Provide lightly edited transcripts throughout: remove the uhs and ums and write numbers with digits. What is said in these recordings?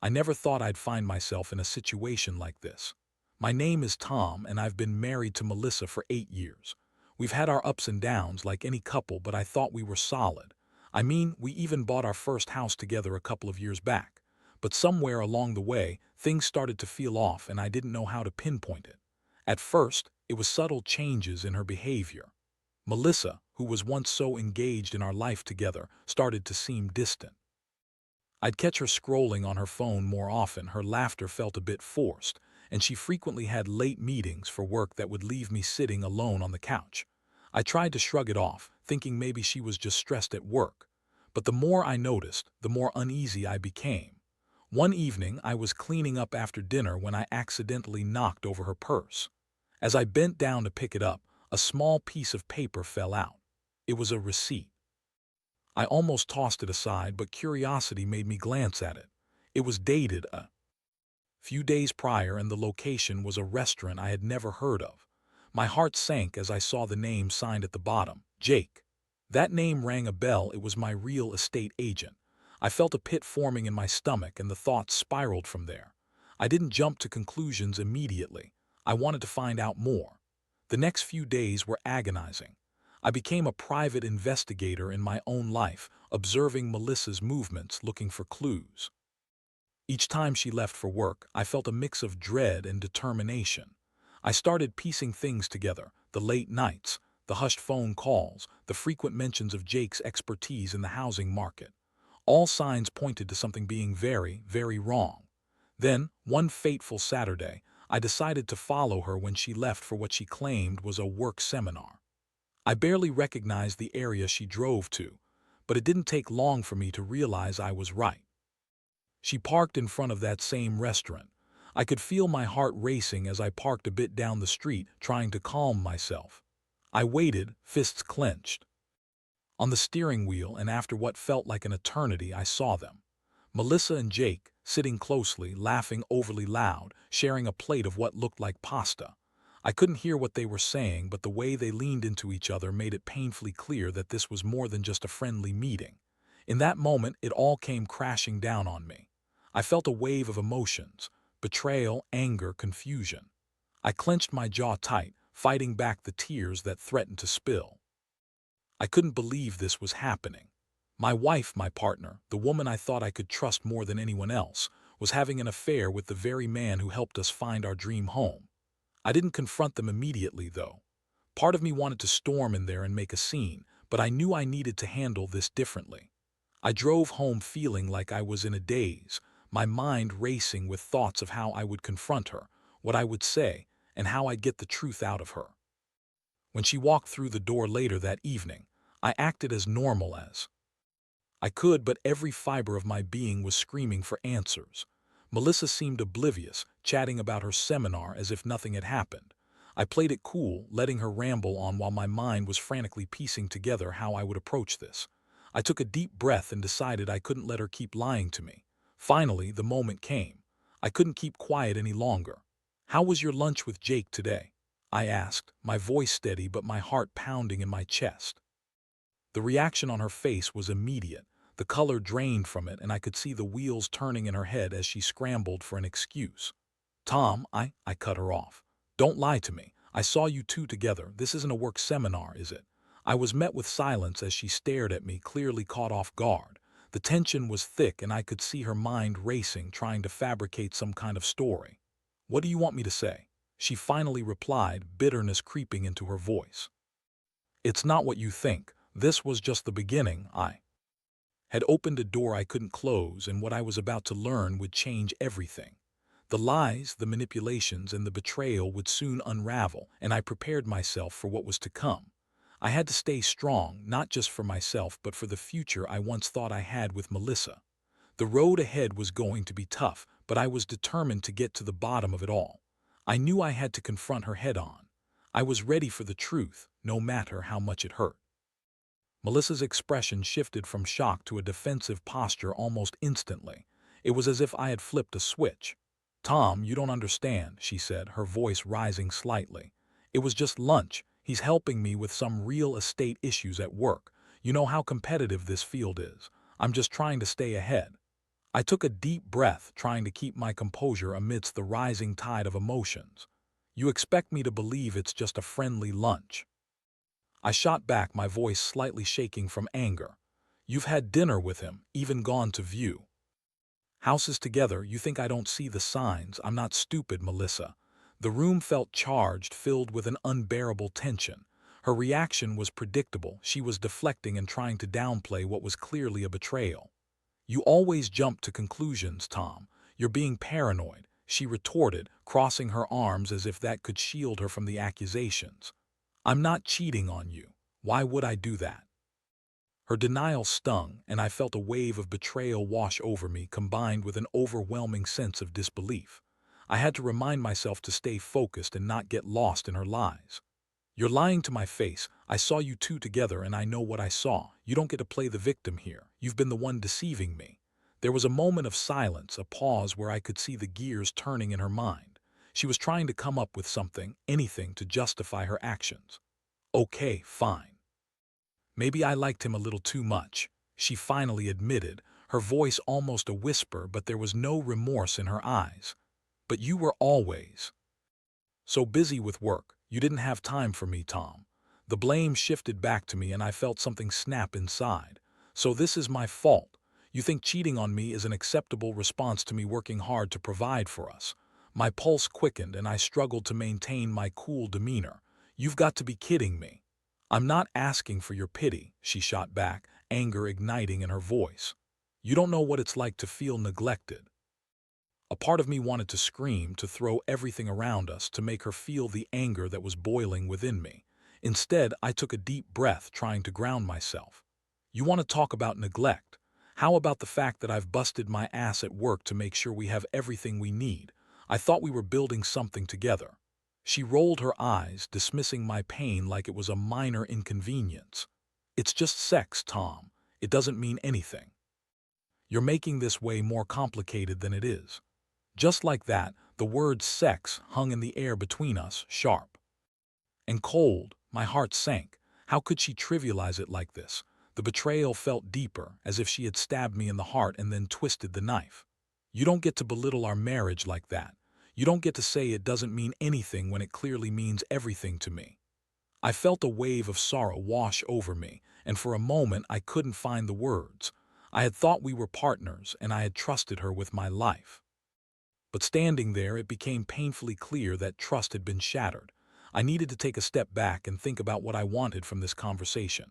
I never thought I'd find myself in a situation like this. My name is Tom, and I've been married to Melissa for 8 years. We've had our ups and downs like any couple, but I thought we were solid. I mean, we even bought our first house together a couple of years back. But somewhere along the way, things started to feel off, and I didn't know how to pinpoint it. At first, it was subtle changes in her behavior. Melissa, who was once so engaged in our life together, started to seem distant. I'd catch her scrolling on her phone more often, her laughter felt a bit forced, and she frequently had late meetings for work that would leave me sitting alone on the couch. I tried to shrug it off, thinking maybe she was just stressed at work. But the more I noticed, the more uneasy I became. One evening, I was cleaning up after dinner when I accidentally knocked over her purse. As I bent down to pick it up, a small piece of paper fell out. It was a receipt. I almost tossed it aside, but curiosity made me glance at it. It was dated a few days prior, and the location was a restaurant I had never heard of. My heart sank as I saw the name signed at the bottom, Jake. That name rang a bell. It was my real estate agent. I felt a pit forming in my stomach, and the thoughts spiraled from there. I didn't jump to conclusions immediately. I wanted to find out more. The next few days were agonizing. I became a private investigator in my own life, observing Melissa's movements, looking for clues. Each time she left for work, I felt a mix of dread and determination. I started piecing things together, the late nights, the hushed phone calls, the frequent mentions of Jake's expertise in the housing market. All signs pointed to something being very, very wrong. Then, one fateful Saturday, I decided to follow her when she left for what she claimed was a work seminar. I barely recognized the area she drove to, but it didn't take long for me to realize I was right. She parked in front of that same restaurant. I could feel my heart racing as I parked a bit down the street, trying to calm myself. I waited, fists clenched, on the steering wheel, and after what felt like an eternity, I saw them. Melissa and Jake, sitting closely, laughing overly loud, sharing a plate of what looked like pasta. I couldn't hear what they were saying, but the way they leaned into each other made it painfully clear that this was more than just a friendly meeting. In that moment, it all came crashing down on me. I felt a wave of emotions: betrayal, anger, confusion. I clenched my jaw tight, fighting back the tears that threatened to spill. I couldn't believe this was happening. My wife, my partner, the woman I thought I could trust more than anyone else, was having an affair with the very man who helped us find our dream home. I didn't confront them immediately, though. Part of me wanted to storm in there and make a scene, but I knew I needed to handle this differently. I drove home feeling like I was in a daze, my mind racing with thoughts of how I would confront her, what I would say, and how I'd get the truth out of her. When she walked through the door later that evening, I acted as normal as I could, but every fiber of my being was screaming for answers. Melissa seemed oblivious, chatting about her seminar as if nothing had happened. I played it cool, letting her ramble on while my mind was frantically piecing together how I would approach this. I took a deep breath and decided I couldn't let her keep lying to me. Finally, the moment came. I couldn't keep quiet any longer. "How was your lunch with Jake today?" I asked, my voice steady but my heart pounding in my chest. The reaction on her face was immediate. The color drained from it, and I could see the wheels turning in her head as she scrambled for an excuse. "Tom, I cut her off. "Don't lie to me. I saw you two together. This isn't a work seminar, is it?" I was met with silence as she stared at me, clearly caught off guard. The tension was thick, and I could see her mind racing, trying to fabricate some kind of story. "What do you want me to say?" she finally replied, bitterness creeping into her voice. "It's not what you think. This was just the beginning. I had opened a door I couldn't close, and what I was about to learn would change everything. The lies, the manipulations, and the betrayal would soon unravel, and I prepared myself for what was to come. I had to stay strong, not just for myself, but for the future I once thought I had with Melissa. The road ahead was going to be tough, but I was determined to get to the bottom of it all. I knew I had to confront her head on. I was ready for the truth, no matter how much it hurt. Melissa's expression shifted from shock to a defensive posture almost instantly. It was as if I had flipped a switch. "Tom, you don't understand," she said, her voice rising slightly. "It was just lunch. He's helping me with some real estate issues at work. You know how competitive this field is. I'm just trying to stay ahead." I took a deep breath, trying to keep my composure amidst the rising tide of emotions. You expect me to believe it's just a friendly lunch? I shot back, my voice slightly shaking from anger. You've had dinner with him, even gone to view houses together. You think I don't see the signs? I'm not stupid, Melissa. The room felt charged, filled with an unbearable tension. Her reaction was predictable. She was deflecting and trying to downplay what was clearly a betrayal. You always jump to conclusions, Tom. You're being paranoid, she retorted, crossing her arms as if that could shield her from the accusations. I'm not cheating on you. Why would I do that? Her denial stung, and I felt a wave of betrayal wash over me, combined with an overwhelming sense of disbelief. I had to remind myself to stay focused and not get lost in her lies. You're lying to my face. I saw you two together and I know what I saw. You don't get to play the victim here. You've been the one deceiving me. There was a moment of silence, a pause where I could see the gears turning in her mind. She was trying to come up with something, anything to justify her actions. Okay, fine. Maybe I liked him a little too much, she finally admitted, her voice almost a whisper, but there was no remorse in her eyes. But you were always so busy with work, you didn't have time for me, Tom. The blame shifted back to me and I felt something snap inside. So this is my fault. You think cheating on me is an acceptable response to me working hard to provide for us? My pulse quickened and I struggled to maintain my cool demeanor. You've got to be kidding me. I'm not asking for your pity, she shot back, anger igniting in her voice. You don't know what it's like to feel neglected. A part of me wanted to scream, to throw everything around us, to make her feel the anger that was boiling within me. Instead, I took a deep breath, trying to ground myself. You want to talk about neglect? How about the fact that I've busted my ass at work to make sure we have everything we need? I thought we were building something together. She rolled her eyes, dismissing my pain like it was a minor inconvenience. It's just sex, Tom. It doesn't mean anything. You're making this way more complicated than it is. Just like that, the word sex hung in the air between us, sharp and cold. My heart sank. How could she trivialize it like this? The betrayal felt deeper, as if she had stabbed me in the heart and then twisted the knife. You don't get to belittle our marriage like that. You don't get to say it doesn't mean anything when it clearly means everything to me. I felt a wave of sorrow wash over me, and for a moment I couldn't find the words. I had thought we were partners, and I had trusted her with my life. But standing there, it became painfully clear that trust had been shattered. I needed to take a step back and think about what I wanted from this conversation.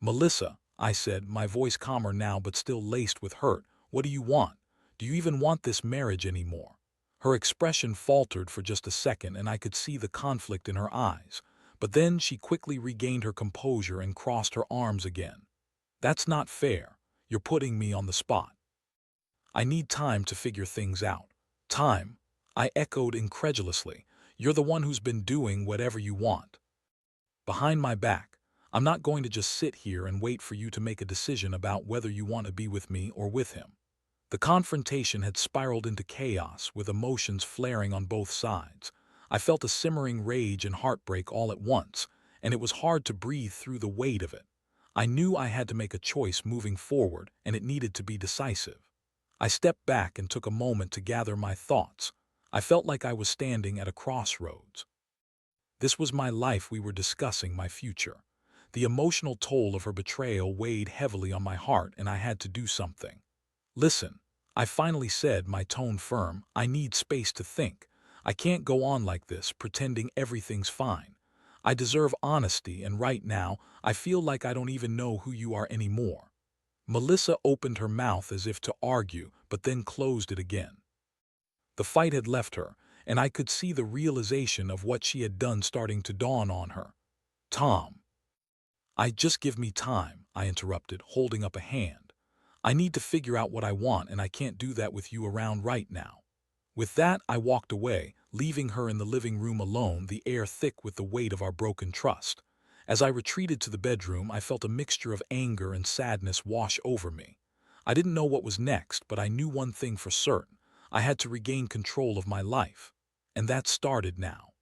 Melissa, I said, my voice calmer now but still laced with hurt, what do you want? Do you even want this marriage anymore? Her expression faltered for just a second and I could see the conflict in her eyes. But then she quickly regained her composure and crossed her arms again. That's not fair. You're putting me on the spot. I need time to figure things out. Time, I echoed incredulously. You're the one who's been doing whatever you want. Behind my back, I'm not going to just sit here and wait for you to make a decision about whether you want to be with me or with him. The confrontation had spiraled into chaos, with emotions flaring on both sides. I felt a simmering rage and heartbreak all at once, and it was hard to breathe through the weight of it. I knew I had to make a choice moving forward, and it needed to be decisive. I stepped back and took a moment to gather my thoughts. I felt like I was standing at a crossroads. This was my life we were discussing, my future. The emotional toll of her betrayal weighed heavily on my heart, and I had to do something. Listen, I finally said, my tone firm, I need space to think. I can't go on like this, pretending everything's fine. I deserve honesty, and right now, I feel like I don't even know who you are anymore. Melissa opened her mouth as if to argue, but then closed it again. The fight had left her, and I could see the realization of what she had done starting to dawn on her. Tom. Just give me time, I interrupted, holding up a hand. I need to figure out what I want, and I can't do that with you around right now. With that, I walked away, leaving her in the living room alone, the air thick with the weight of our broken trust. As I retreated to the bedroom, I felt a mixture of anger and sadness wash over me. I didn't know what was next, but I knew one thing for certain. I had to regain control of my life. And that started now.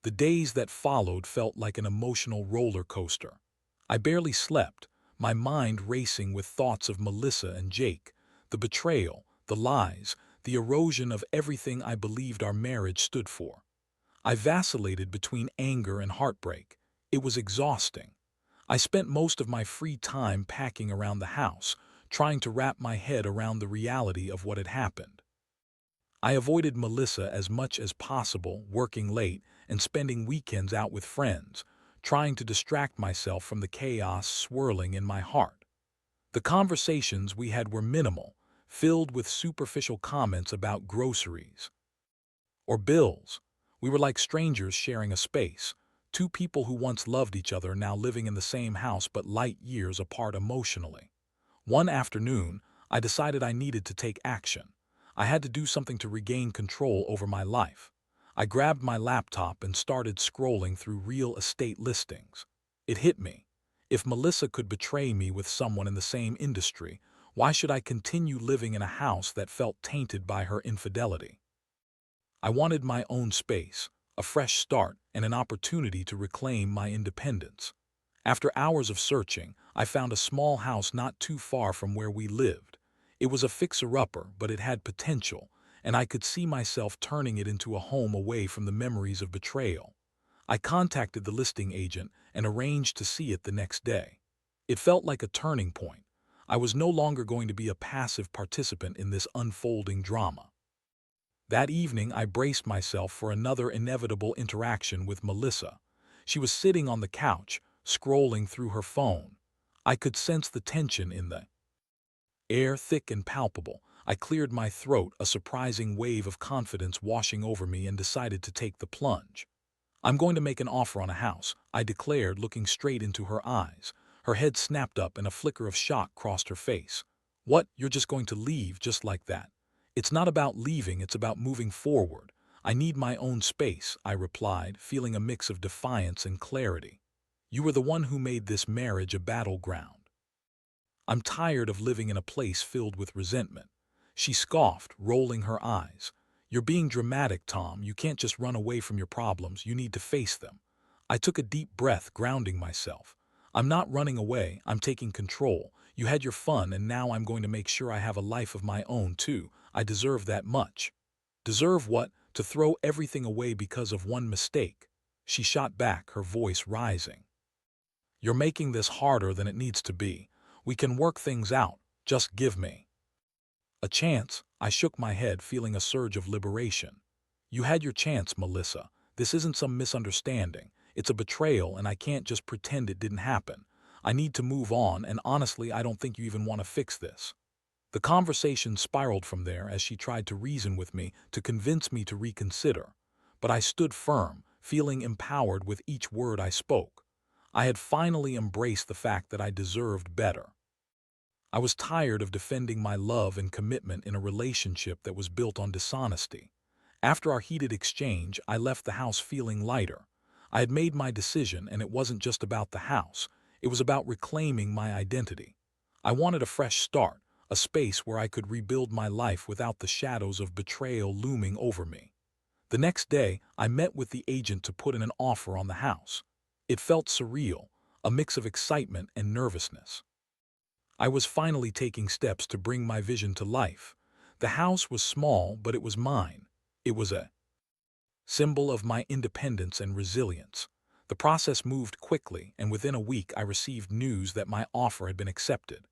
The days that followed felt like an emotional roller coaster. I barely slept, my mind racing with thoughts of Melissa and Jake. The betrayal, the lies, the erosion of everything I believed our marriage stood for. I vacillated between anger and heartbreak. It was exhausting. I spent most of my free time packing around the house, trying to wrap my head around the reality of what had happened. I avoided Melissa as much as possible, working late and spending weekends out with friends, trying to distract myself from the chaos swirling in my heart. The conversations we had were minimal, filled with superficial comments about groceries or bills. We were like strangers sharing a space, two people who once loved each other now living in the same house but light years apart emotionally. One afternoon, I decided I needed to take action. I had to do something to regain control over my life. I grabbed my laptop and started scrolling through real estate listings. It hit me. If Melissa could betray me with someone in the same industry, why should I continue living in a house that felt tainted by her infidelity? I wanted my own space, a fresh start, and an opportunity to reclaim my independence. After hours of searching, I found a small house not too far from where we lived. It was a fixer-upper, but it had potential, and I could see myself turning it into a home away from the memories of betrayal. I contacted the listing agent and arranged to see it the next day. It felt like a turning point. I was no longer going to be a passive participant in this unfolding drama. That evening, I braced myself for another inevitable interaction with Melissa. She was sitting on the couch, scrolling through her phone. I could sense the tension in the air, thick and palpable. I cleared my throat, a surprising wave of confidence washing over me, and decided to take the plunge. "I'm going to make an offer on a house," I declared, looking straight into her eyes. Her head snapped up and a flicker of shock crossed her face. "What, you're just going to leave just like that?" "It's not about leaving, it's about moving forward. I need my own space," I replied, feeling a mix of defiance and clarity. "You were the one who made this marriage a battleground. I'm tired of living in a place filled with resentment." She scoffed, rolling her eyes. "You're being dramatic, Tom. You can't just run away from your problems. You need to face them." I took a deep breath, grounding myself. "I'm not running away. I'm taking control. You had your fun, and now I'm going to make sure I have a life of my own, too. I deserve that much." "Deserve what? To throw everything away because of one mistake?" She shot back, her voice rising. "You're making this harder than it needs to be. We can work things out. Just give me a chance." I shook my head, feeling a surge of liberation. "You had your chance, Melissa. This isn't some misunderstanding. It's a betrayal, and I can't just pretend it didn't happen. I need to move on, and honestly, I don't think you even want to fix this." The conversation spiraled from there as she tried to reason with me, to convince me to reconsider. But I stood firm, feeling empowered with each word I spoke. I had finally embraced the fact that I deserved better. I was tired of defending my love and commitment in a relationship that was built on dishonesty. After our heated exchange, I left the house feeling lighter. I had made my decision, and it wasn't just about the house. It was about reclaiming my identity. I wanted a fresh start, a space where I could rebuild my life without the shadows of betrayal looming over me. The next day, I met with the agent to put in an offer on the house. It felt surreal, a mix of excitement and nervousness. I was finally taking steps to bring my vision to life. The house was small, but it was mine. It was a symbol of my independence and resilience. The process moved quickly, and within a week I received news that my offer had been accepted.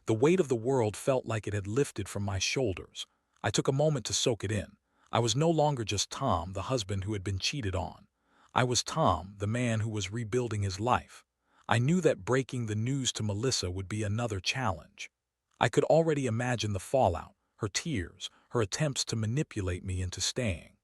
The weight of the world felt like it had lifted from my shoulders. I took a moment to soak it in. I was no longer just Tom, the husband who had been cheated on. I was Tom, the man who was rebuilding his life. I knew that breaking the news to Melissa would be another challenge. I could already imagine the fallout, her tears, her attempts to manipulate me into staying.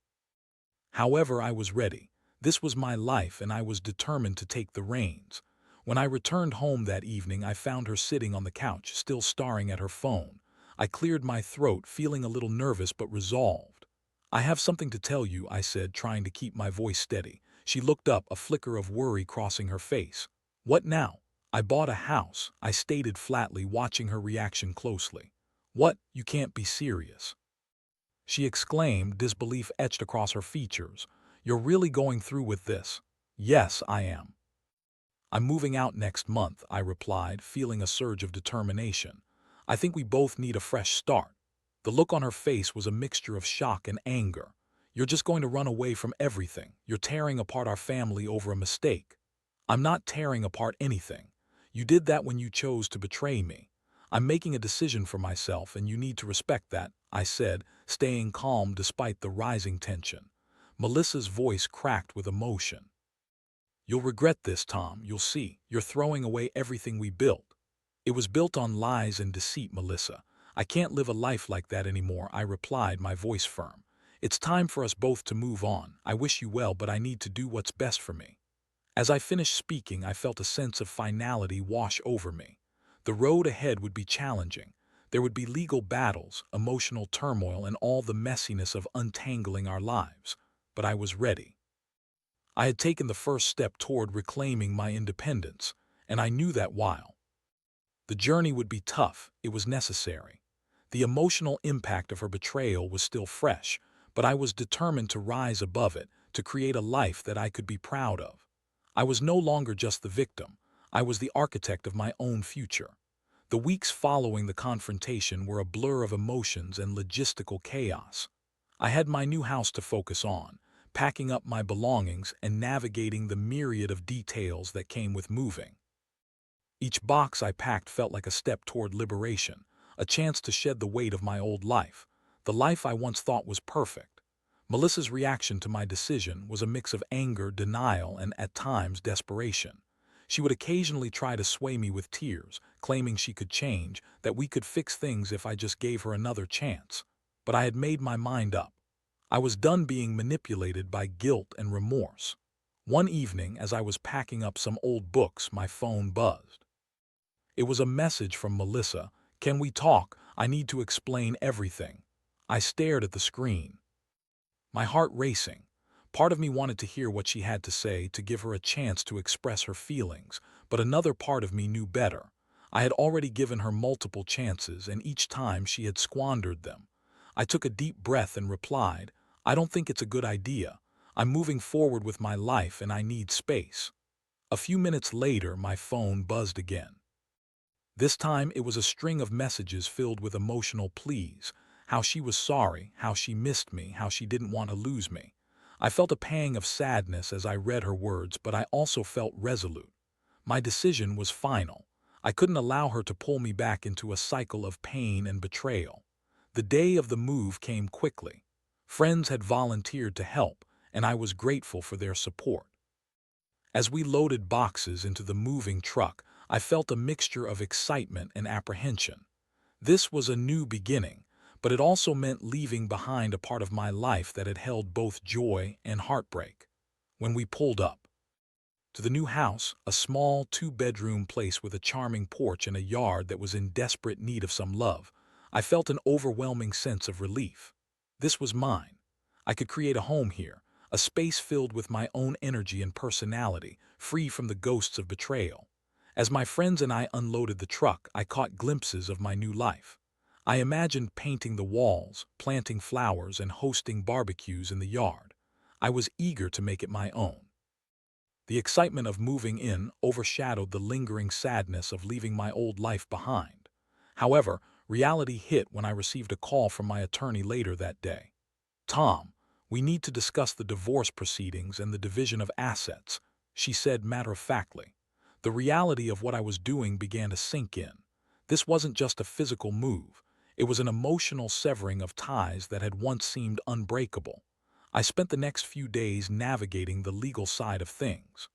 However, I was ready. This was my life, and I was determined to take the reins. When I returned home that evening, I found her sitting on the couch, still staring at her phone. I cleared my throat, feeling a little nervous but resolved. "I have something to tell you," I said, trying to keep my voice steady. She looked up, a flicker of worry crossing her face. "What now?" "I bought a house," I stated flatly, watching her reaction closely. "What? You can't be serious!" she exclaimed, disbelief etched across her features. "You're really going through with this?" "Yes, I am." "I'm moving out next month," I replied, feeling a surge of determination. I think we both need a fresh start." The look on her face was a mixture of shock and anger. "You're just going to run away from everything. You're tearing apart our family over a mistake." "I'm not tearing apart anything. You did that when you chose to betray me. I'm making a decision for myself, and you need to respect that," I said, staying calm despite the rising tension. Melissa's voice cracked with emotion. "You'll regret this, Tom. You'll see. You're throwing away everything we built." "It was built on lies and deceit, Melissa. I can't live a life like that anymore," I replied, my voice firm. "It's time for us both to move on. I wish you well, but I need to do what's best for me." As I finished speaking, I felt a sense of finality wash over me. The road ahead would be challenging. There would be legal battles, emotional turmoil, and all the messiness of untangling our lives. But I was ready. I had taken the first step toward reclaiming my independence, and I knew that while the journey would be tough, it was necessary. The emotional impact of her betrayal was still fresh, but I was determined to rise above it, to create a life that I could be proud of. I was no longer just the victim. I was the architect of my own future. The weeks following the confrontation were a blur of emotions and logistical chaos. I had my new house to focus on, packing up my belongings and navigating the myriad of details that came with moving. Each box I packed felt like a step toward liberation, a chance to shed the weight of my old life, the life I once thought was perfect. Melissa's reaction to my decision was a mix of anger, denial, and at times desperation. She would occasionally try to sway me with tears, claiming she could change, that we could fix things if I just gave her another chance. But I had made my mind up. I was done being manipulated by guilt and remorse. One evening, as I was packing up some old books, my phone buzzed. It was a message from Melissa. "Can we talk? I need to explain everything." I stared at the screen, my heart racing. Part of me wanted to hear what she had to say, to give her a chance to express her feelings, but another part of me knew better. I had already given her multiple chances, and each time she had squandered them. I took a deep breath and replied, "I don't think it's a good idea. I'm moving forward with my life and I need space." A few minutes later, my phone buzzed again. This time it was a string of messages filled with emotional pleas, how she was sorry, how she missed me, how she didn't want to lose me. I felt a pang of sadness as I read her words, but I also felt resolute. My decision was final. I couldn't allow her to pull me back into a cycle of pain and betrayal. The day of the move came quickly. Friends had volunteered to help, and I was grateful for their support. As we loaded boxes into the moving truck, I felt a mixture of excitement and apprehension. This was a new beginning, but it also meant leaving behind a part of my life that had held both joy and heartbreak. When we pulled up to the new house, a small two-bedroom place with a charming porch and a yard that was in desperate need of some love, I felt an overwhelming sense of relief. This was mine. I could create a home here, a space filled with my own energy and personality, free from the ghosts of betrayal. As my friends and I unloaded the truck, I caught glimpses of my new life. I imagined painting the walls, planting flowers, and hosting barbecues in the yard. I was eager to make it my own. The excitement of moving in overshadowed the lingering sadness of leaving my old life behind. However, reality hit when I received a call from my attorney later that day. "Tom, we need to discuss the divorce proceedings and the division of assets," she said matter-of-factly. The reality of what I was doing began to sink in. This wasn't just a physical move. It was an emotional severing of ties that had once seemed unbreakable. I spent the next few days navigating the legal side of things.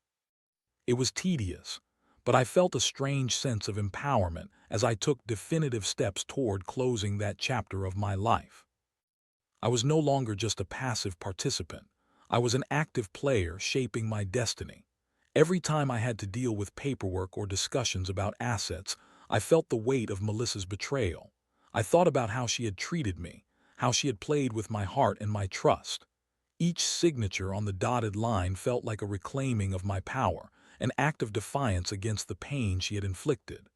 It was tedious, but I felt a strange sense of empowerment as I took definitive steps toward closing that chapter of my life. I was no longer just a passive participant. I was an active player shaping my destiny. Every time I had to deal with paperwork or discussions about assets, I felt the weight of Melissa's betrayal. I thought about how she had treated me, how she had played with my heart and my trust. Each signature on the dotted line felt like a reclaiming of my power, an act of defiance against the pain she had inflicted.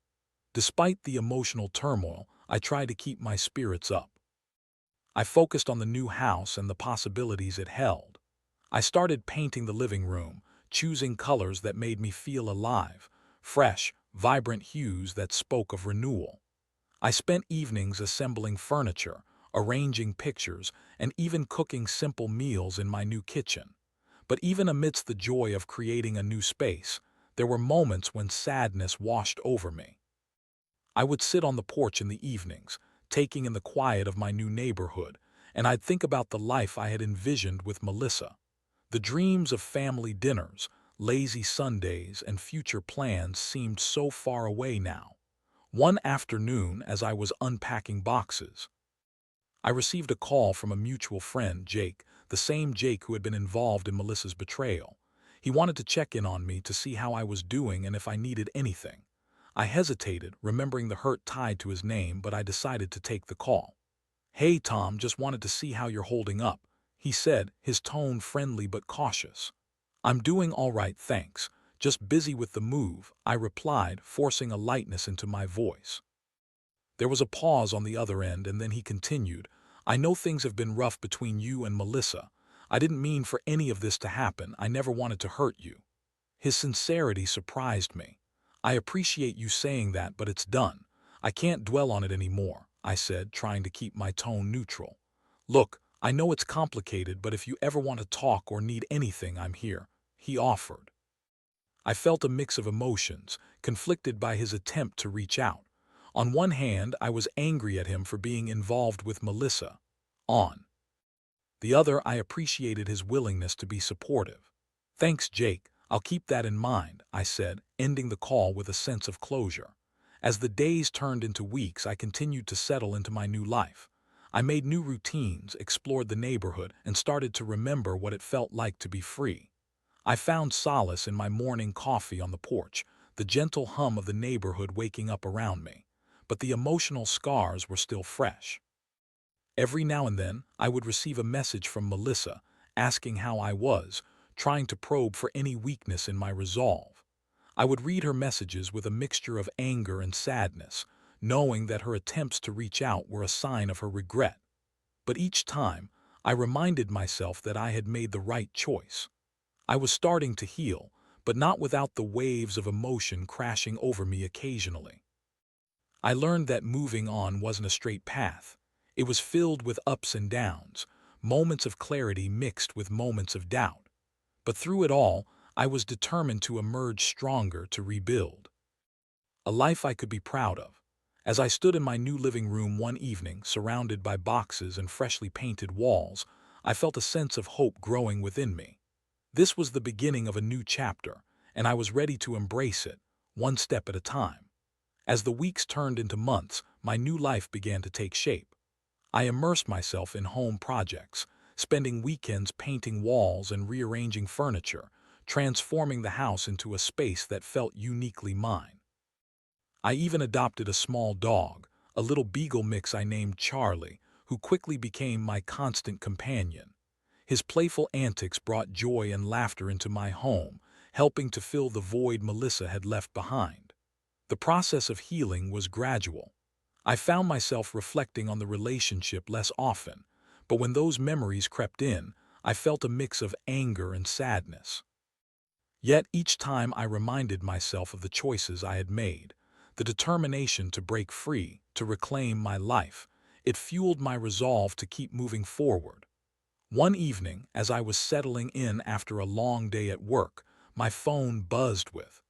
Despite the emotional turmoil, I tried to keep my spirits up. I focused on the new house and the possibilities it held. I started painting the living room, choosing colors that made me feel alive, fresh, vibrant hues that spoke of renewal. I spent evenings assembling furniture, arranging pictures, and even cooking simple meals in my new kitchen. But even amidst the joy of creating a new space, there were moments when sadness washed over me. I would sit on the porch in the evenings, taking in the quiet of my new neighborhood, and I'd think about the life I had envisioned with Melissa. The dreams of family dinners, lazy Sundays, and future plans seemed so far away now. One afternoon, as I was unpacking boxes, I received a call from a mutual friend, Jake, the same Jake who had been involved in Melissa's betrayal. He wanted to check in on me to see how I was doing and if I needed anything. I hesitated, remembering the hurt tied to his name, but I decided to take the call. "Hey, Tom, just wanted to see how you're holding up," he said, his tone friendly but cautious. "I'm doing all right, thanks. Just busy with the move," I replied, forcing a lightness into my voice. There was a pause on the other end, and then he continued, "I know things have been rough between you and Melissa. I didn't mean for any of this to happen. I never wanted to hurt you." His sincerity surprised me. "I appreciate you saying that, but it's done. I can't dwell on it anymore," I said, trying to keep my tone neutral. "Look, I know it's complicated, but if you ever want to talk or need anything, I'm here," he offered. I felt a mix of emotions, conflicted by his attempt to reach out. On one hand, I was angry at him for being involved with Melissa. On the other, I appreciated his willingness to be supportive. "Thanks, Jake. I'll keep that in mind," I said, ending the call with a sense of closure. As the days turned into weeks, I continued to settle into my new life. I made new routines, explored the neighborhood, and started to remember what it felt like to be free. I found solace in my morning coffee on the porch, the gentle hum of the neighborhood waking up around me. But the emotional scars were still fresh. Every now and then, I would receive a message from Melissa, asking how I was, trying to probe for any weakness in my resolve. I would read her messages with a mixture of anger and sadness, knowing that her attempts to reach out were a sign of her regret. But each time, I reminded myself that I had made the right choice. I was starting to heal, but not without the waves of emotion crashing over me occasionally. I learned that moving on wasn't a straight path. It was filled with ups and downs, moments of clarity mixed with moments of doubt. But through it all, I was determined to emerge stronger, to rebuild a life I could be proud of. As I stood in my new living room one evening, surrounded by boxes and freshly painted walls, I felt a sense of hope growing within me. This was the beginning of a new chapter, and I was ready to embrace it, one step at a time. As the weeks turned into months, my new life began to take shape. I immersed myself in home projects, spending weekends painting walls and rearranging furniture, transforming the house into a space that felt uniquely mine. I even adopted a small dog, a little beagle mix I named Charlie, who quickly became my constant companion. His playful antics brought joy and laughter into my home, helping to fill the void Melissa had left behind. The process of healing was gradual. I found myself reflecting on the relationship less often, but when those memories crept in, I felt a mix of anger and sadness. Yet each time I reminded myself of the choices I had made, the determination to break free, to reclaim my life. It fueled my resolve to keep moving forward. One evening, as I was settling in after a long day at work, my phone buzzed with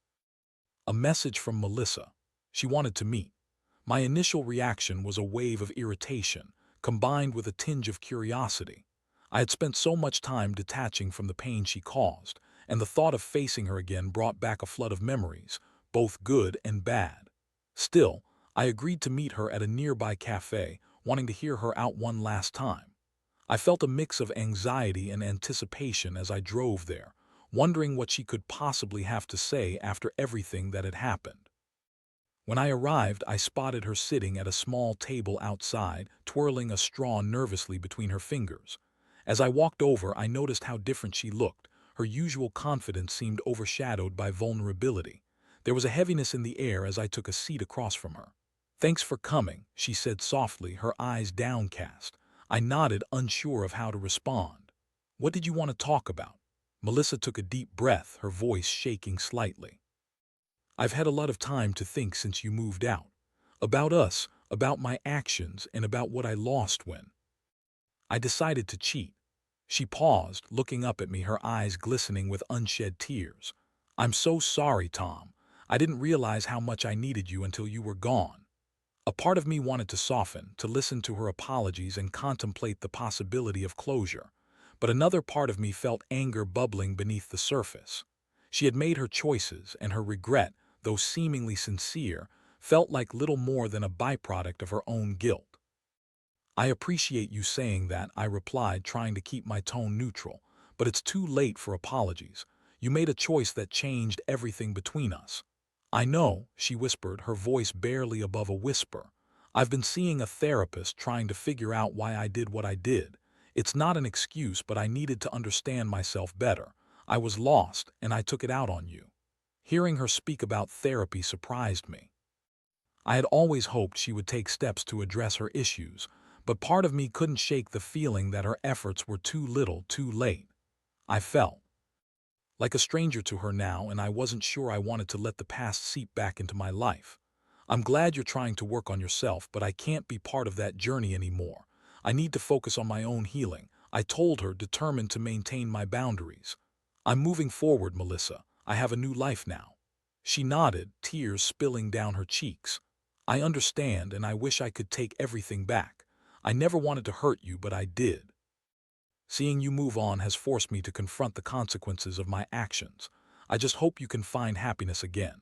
a message from Melissa. She wanted to meet. My initial reaction was a wave of irritation, combined with a tinge of curiosity. I had spent so much time detaching from the pain she caused, and the thought of facing her again brought back a flood of memories, both good and bad. Still, I agreed to meet her at a nearby cafe, wanting to hear her out one last time. I felt a mix of anxiety and anticipation as I drove there, wondering what she could possibly have to say after everything that had happened. When I arrived, I spotted her sitting at a small table outside, twirling a straw nervously between her fingers. As I walked over, I noticed how different she looked. Her usual confidence seemed overshadowed by vulnerability. There was a heaviness in the air as I took a seat across from her. "Thanks for coming," she said softly, her eyes downcast. I nodded, unsure of how to respond. "What did you want to talk about?" Melissa took a deep breath, her voice shaking slightly. "I've had a lot of time to think since you moved out. About us, about my actions, and about what I lost when I decided to cheat. She paused, looking up at me, her eyes glistening with unshed tears. I'm so sorry, Tom. I didn't realize how much I needed you until you were gone. A part of me wanted to soften, to listen to her apologies and contemplate the possibility of closure. But another part of me felt anger bubbling beneath the surface. She had made her choices, and her regret, though seemingly sincere, felt like little more than a byproduct of her own guilt. I appreciate you saying that, I replied, trying to keep my tone neutral. But it's too late for apologies. You made a choice that changed everything between us. I know, she whispered, her voice barely above a whisper. I've been seeing a therapist trying to figure out why I did what I did. It's not an excuse, but I needed to understand myself better. I was lost, and I took it out on you. Hearing her speak about therapy surprised me. I had always hoped she would take steps to address her issues, but part of me couldn't shake the feeling that her efforts were too little, too late. I felt like a stranger to her now, and I wasn't sure I wanted to let the past seep back into my life. I'm glad you're trying to work on yourself, but I can't be part of that journey anymore. I need to focus on my own healing, I told her, determined to maintain my boundaries. I'm moving forward, Melissa. I have a new life now. She nodded, tears spilling down her cheeks. I understand, and I wish I could take everything back. I never wanted to hurt you, but I did. Seeing you move on has forced me to confront the consequences of my actions. I just hope you can find happiness again.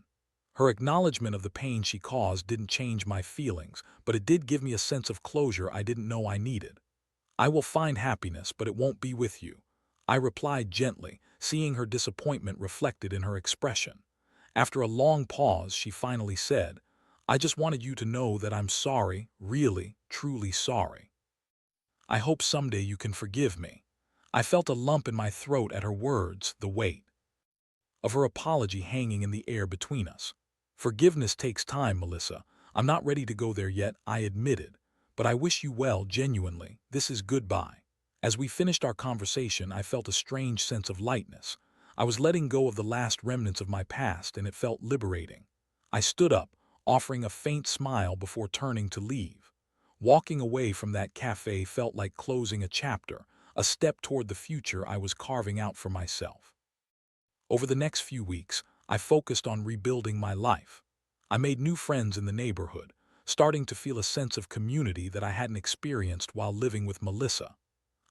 Her acknowledgement of the pain she caused didn't change my feelings, but it did give me a sense of closure I didn't know I needed. I will find happiness, but it won't be with you, I replied gently, seeing her disappointment reflected in her expression. After a long pause, she finally said, I just wanted you to know that I'm sorry, really, truly sorry. I hope someday you can forgive me. I felt a lump in my throat at her words, the weight of her apology hanging in the air between us. Forgiveness takes time, Melissa. I'm not ready to go there yet, I admitted. But I wish you well, genuinely. This is goodbye. As we finished our conversation, I felt a strange sense of lightness. I was letting go of the last remnants of my past, and it felt liberating. I stood up, offering a faint smile before turning to leave. Walking away from that cafe felt like closing a chapter, a step toward the future I was carving out for myself. Over the next few weeks, I focused on rebuilding my life. I made new friends in the neighborhood, starting to feel a sense of community that I hadn't experienced while living with Melissa.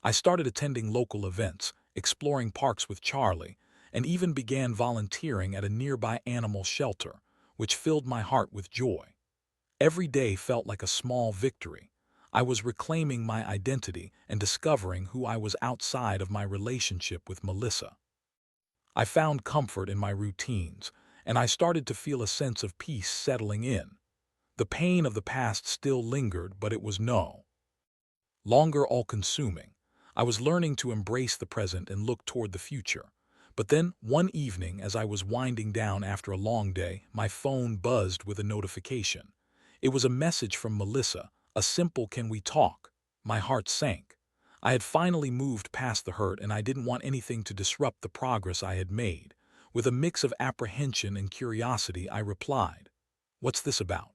I started attending local events, exploring parks with Charlie, and even began volunteering at a nearby animal shelter, which filled my heart with joy. Every day felt like a small victory. I was reclaiming my identity and discovering who I was outside of my relationship with Melissa. I found comfort in my routines, and I started to feel a sense of peace settling in. The pain of the past still lingered, but it was no longer all-consuming. I was learning to embrace the present and look toward the future. But then, one evening, as I was winding down after a long day, my phone buzzed with a notification. It was a message from Melissa, a simple "Can we talk?" My heart sank. I had finally moved past the hurt, and I didn't want anything to disrupt the progress I had made. With a mix of apprehension and curiosity, I replied, "What's this about?"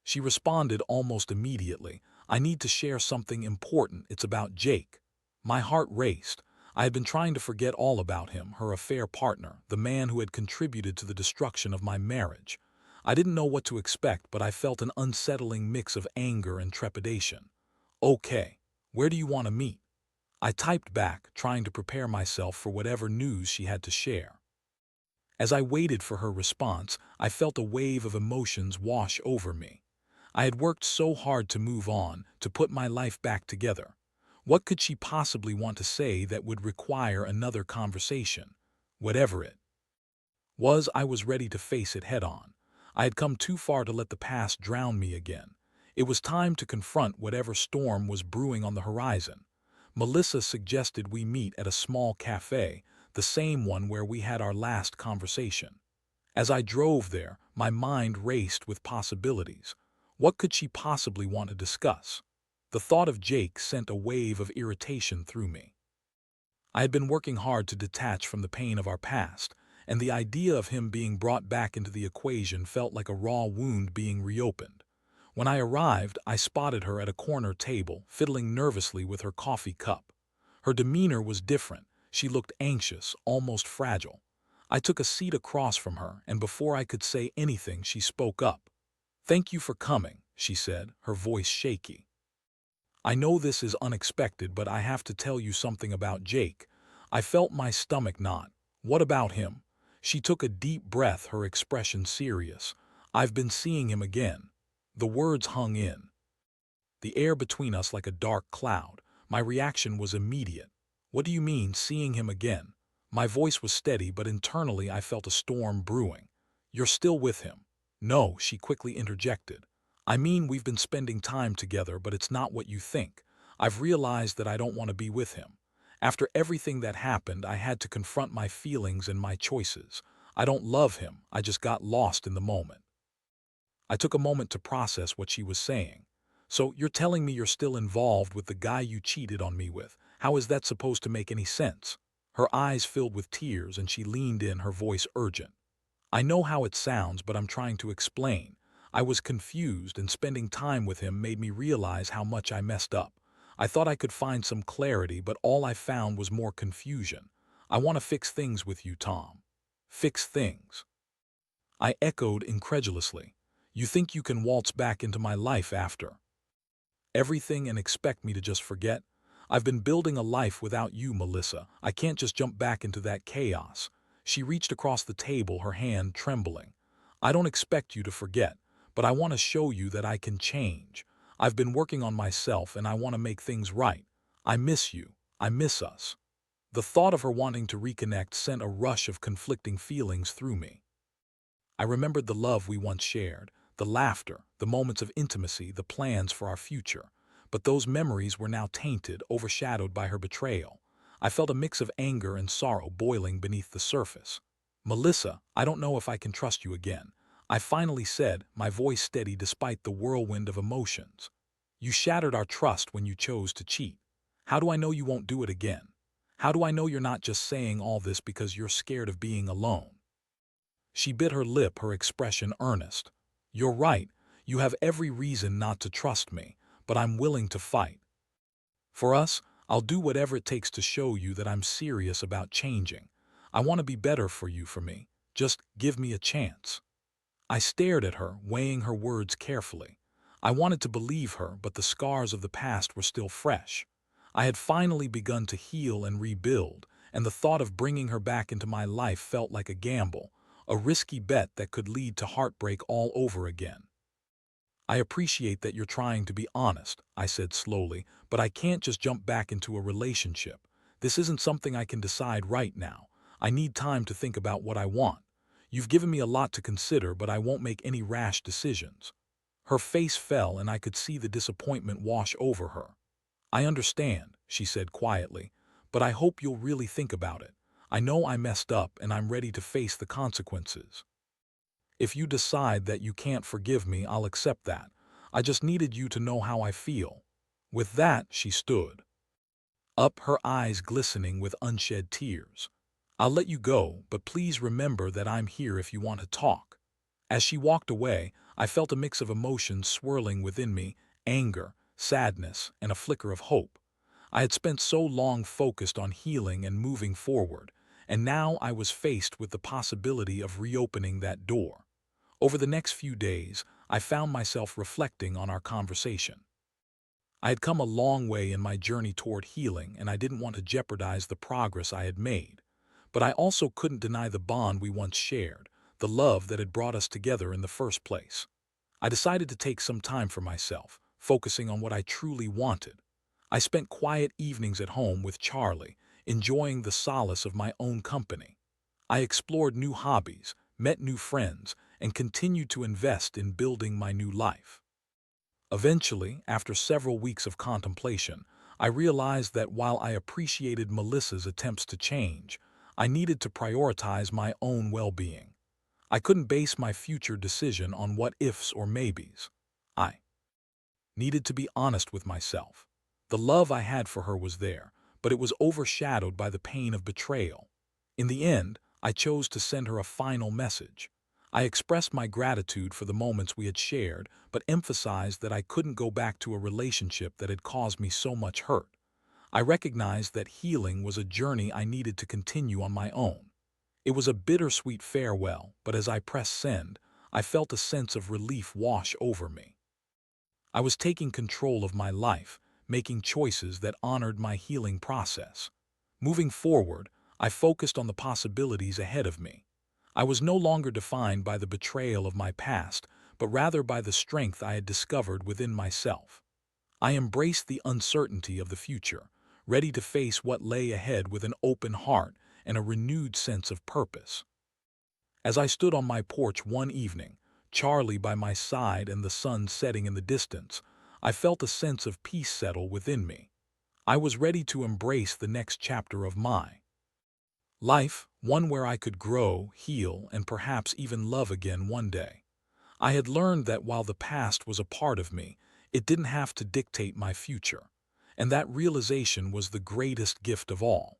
She responded almost immediately, "I need to share something important. It's about Jake." My heart raced. I had been trying to forget all about him, her affair partner, the man who had contributed to the destruction of my marriage. I didn't know what to expect, but I felt an unsettling mix of anger and trepidation. "Okay, where do you want to meet?" I typed back, trying to prepare myself for whatever news she had to share. As I waited for her response, I felt a wave of emotions wash over me. I had worked so hard to move on, to put my life back together. What could she possibly want to say that would require another conversation? Whatever it was, I was ready to face it head-on. I had come too far to let the past drown me again. It was time to confront whatever storm was brewing on the horizon. Melissa suggested we meet at a small cafe, the same one where we had our last conversation. As I drove there, my mind raced with possibilities. What could she possibly want to discuss? The thought of Jake sent a wave of irritation through me. I had been working hard to detach from the pain of our past, and the idea of him being brought back into the equation felt like a raw wound being reopened. When I arrived, I spotted her at a corner table, fiddling nervously with her coffee cup. Her demeanor was different. She looked anxious, almost fragile. I took a seat across from her, and before I could say anything, she spoke up. "Thank you for coming," she said, her voice shaky. "I know this is unexpected, but I have to tell you something about Jake." I felt my stomach knot. "What about him?" She took a deep breath, her expression serious. "I've been seeing him again." The words hung in the air between us like a dark cloud. My reaction was immediate. "What do you mean, seeing him again?" My voice was steady, but internally I felt a storm brewing. "You're still with him." "No," she quickly interjected. "I mean, we've been spending time together, but it's not what you think. I've realized that I don't want to be with him. After everything that happened, I had to confront my feelings and my choices. I don't love him, I just got lost in the moment." I took a moment to process what she was saying. "So you're telling me you're still involved with the guy you cheated on me with? How is that supposed to make any sense?" Her eyes filled with tears and she leaned in, her voice urgent. "I know how it sounds, but I'm trying to explain. I was confused, and spending time with him made me realize how much I messed up. I thought I could find some clarity, but all I found was more confusion. I want to fix things with you, Tom." "Fix things?" I echoed incredulously. "You think you can waltz back into my life after everything and expect me to just forget? I've been building a life without you, Melissa. I can't just jump back into that chaos." She reached across the table, her hand trembling. "I don't expect you to forget, but I want to show you that I can change. I've been working on myself and I want to make things right. I miss you. I miss us." The thought of her wanting to reconnect sent a rush of conflicting feelings through me. I remembered the love we once shared, the laughter, the moments of intimacy, the plans for our future. But those memories were now tainted, overshadowed by her betrayal. I felt a mix of anger and sorrow boiling beneath the surface. "Melissa, I don't know if I can trust you again," I finally said, my voice steady despite the whirlwind of emotions. "You shattered our trust when you chose to cheat. How do I know you won't do it again? How do I know you're not just saying all this because you're scared of being alone?" She bit her lip, her expression earnest. "You're right. You have every reason not to trust me, but I'm willing to fight. For us, I'll do whatever it takes to show you that I'm serious about changing. I want to be better for you, for me. Just give me a chance." I stared at her, weighing her words carefully. I wanted to believe her, but the scars of the past were still fresh. I had finally begun to heal and rebuild, and the thought of bringing her back into my life felt like a gamble, a risky bet that could lead to heartbreak all over again. "I appreciate that you're trying to be honest," I said slowly, "but I can't just jump back into a relationship. This isn't something I can decide right now. I need time to think about what I want. You've given me a lot to consider, but I won't make any rash decisions." Her face fell and I could see the disappointment wash over her. "I understand," she said quietly, "but I hope you'll really think about it. I know I messed up and I'm ready to face the consequences. If you decide that you can't forgive me, I'll accept that. I just needed you to know how I feel." With that, she stood up, her eyes glistening with unshed tears. "I'll let you go, but please remember that I'm here if you want to talk." As she walked away, I felt a mix of emotions swirling within me: anger, sadness, and a flicker of hope. I had spent so long focused on healing and moving forward, and now I was faced with the possibility of reopening that door. Over the next few days, I found myself reflecting on our conversation. I had come a long way in my journey toward healing, and I didn't want to jeopardize the progress I had made. But I also couldn't deny the bond we once shared, the love that had brought us together in the first place. I decided to take some time for myself, focusing on what I truly wanted. I spent quiet evenings at home with Charlie, enjoying the solace of my own company. I explored new hobbies, met new friends, and continued to invest in building my new life. Eventually, after several weeks of contemplation, I realized that while I appreciated Melissa's attempts to change, I needed to prioritize my own well-being. I couldn't base my future decision on what-ifs or maybes. I needed to be honest with myself. The love I had for her was there, but it was overshadowed by the pain of betrayal. In the end, I chose to send her a final message. I expressed my gratitude for the moments we had shared, but emphasized that I couldn't go back to a relationship that had caused me so much hurt. I recognized that healing was a journey I needed to continue on my own. It was a bittersweet farewell, but as I pressed send, I felt a sense of relief wash over me. I was taking control of my life, making choices that honored my healing process. Moving forward, I focused on the possibilities ahead of me. I was no longer defined by the betrayal of my past, but rather by the strength I had discovered within myself. I embraced the uncertainty of the future, ready to face what lay ahead with an open heart and a renewed sense of purpose. As I stood on my porch one evening, Charlie by my side and the sun setting in the distance, I felt a sense of peace settle within me. I was ready to embrace the next chapter of my life, one where I could grow, heal, and perhaps even love again one day. I had learned that while the past was a part of me, it didn't have to dictate my future. And that realization was the greatest gift of all.